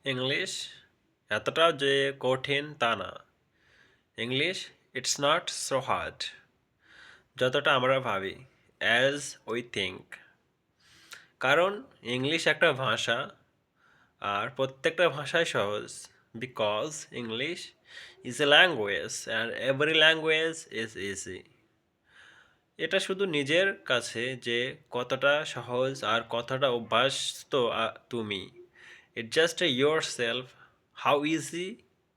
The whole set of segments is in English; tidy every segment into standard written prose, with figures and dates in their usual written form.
English এতটাও যে কঠিন তা না। English it's not so hard যতটা আমরা ভাবি, অ্যাজ উই থিঙ্ক। কারণ ইংলিশ একটা ভাষা, আর প্রত্যেকটা ভাষাই সহজ। Because English is a language and every language is easy. এটা শুধু নিজের কাছে যে কতটা সহজ আর কতটা অভ্যস্ত তুমি। It just yourself, how easy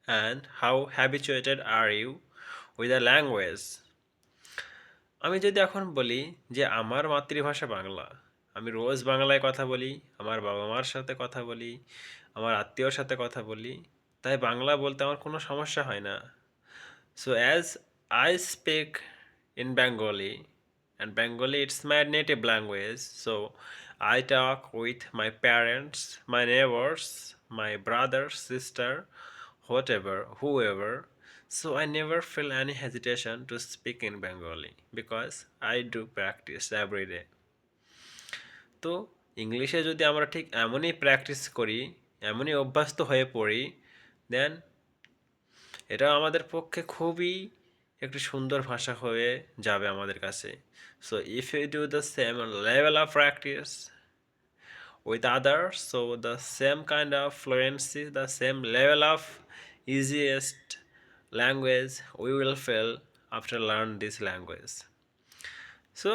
and how habituated are you with the language. আমি যদি এখন বলি যে আমার মাতৃভাষা বাংলা, আমি রোজ বাংলায় কথা বলি, আমার বাবা মার সাথে কথা বলি, আমার আত্মীয়র সাথে কথা বলি, তাই বাংলা বলতে আমার কোনো সমস্যা হয় না। So as I speak in Bengali, and Bengali it's my native language, so I talk with my parents, my neighbors, my brother, sister, whatever, whoever. So I never feel any hesitation to speak in Bengali because I do practice every day. তো ইংলিশে যদি আমরা ঠিক এমনই practice করি, এমনই অভ্যস্ত হয়ে পড়ি, দেন এটা আমাদের পক্ষে খুবই একটি সুন্দর ভাষা হয়ে যাবে আমাদের কাছে। So if you do the same level of practice with others, so the same kind of fluency, the same level of easiest language we will feel after learn this language. So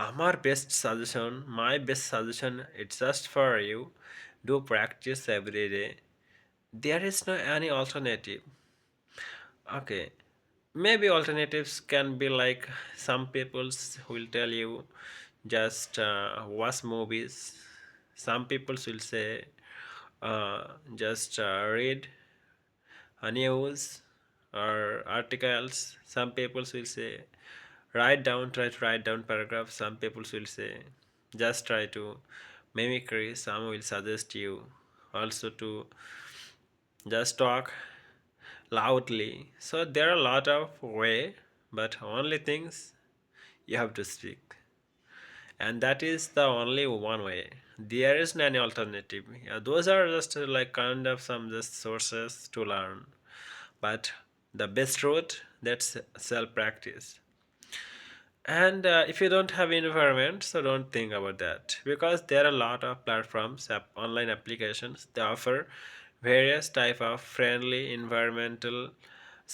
আমার best suggestion, my best suggestion, it's just for you, do practice every day. There is no any alternative. Okay, maybe alternatives can be like some peoples will tell you just watch movies. Some peoples will say just read news or articles. Some peoples will say try to write down paragraphs. Some peoples will say just try to mimicry. Some will suggest you also to just talk loudly. So there are a lot of way, but only things you have to speak, and that is the only one way. There isn't any alternative. Yeah, those are just like kind of some just sources to learn, but the best route, that's self practice. And if you don't have environment, so don't think about that because there are a lot of platforms, online applications. They offer various type of friendly environmental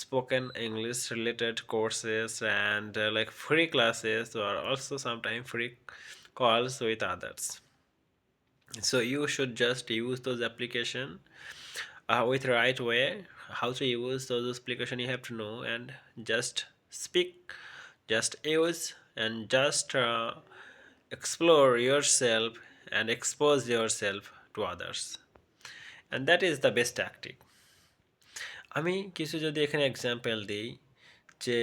spoken English related courses and like free classes or also sometimes free calls with others. So you should just use those application with right way. How to use those application you have to know, and just speak, just use, and just explore yourself and expose yourself to others, and that is the best tactic. আমি কিছু যদি এখানে example দিই, যে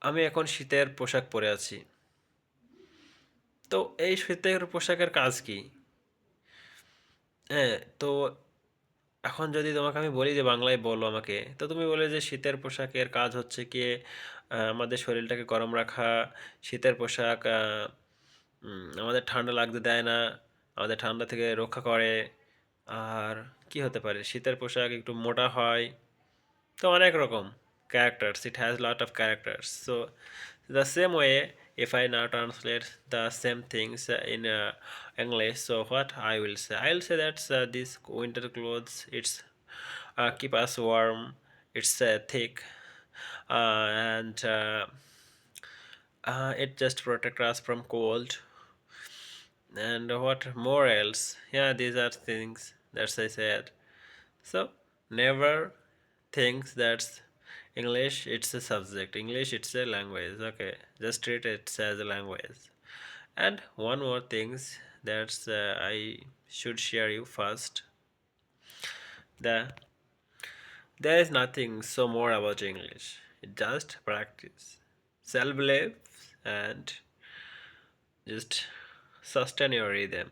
আমি এখন শীতের পোশাক পরে আছি, তো এই শীতের পোশাকের কাজ কি? হ্যাঁ, তো এখন যদি তোমাকে আমি বলি যে বাংলায় বলো আমাকে, তো তুমি বলে যে শীতের পোশাকের কাজ হচ্ছে কি আমাদের শরীরটাকে গরম রাখা। শীতের পোশাক আমাদের ঠান্ডা লাগতে দেয় না, আমাদের ঠান্ডা থেকে রক্ষা করে। আর কি হতে পারে, শীতের পোশাক একটু মোটা হয়। তো অনেক রকম characters, it has lot of characters. So the same way, if I now translate the same things in English, so what I will say, I'll say that this winter clothes, it's keep us warm, it's thick, and it just protect us from cold. And what more else? Yeah, these are things that I said. So never think that's English it's a subject. English it's a language. Okay, just treat it as a language. And one more things that's I should share you first. The there is nothing so more about English. It just practice, self-belief, and just sustain your rhythm.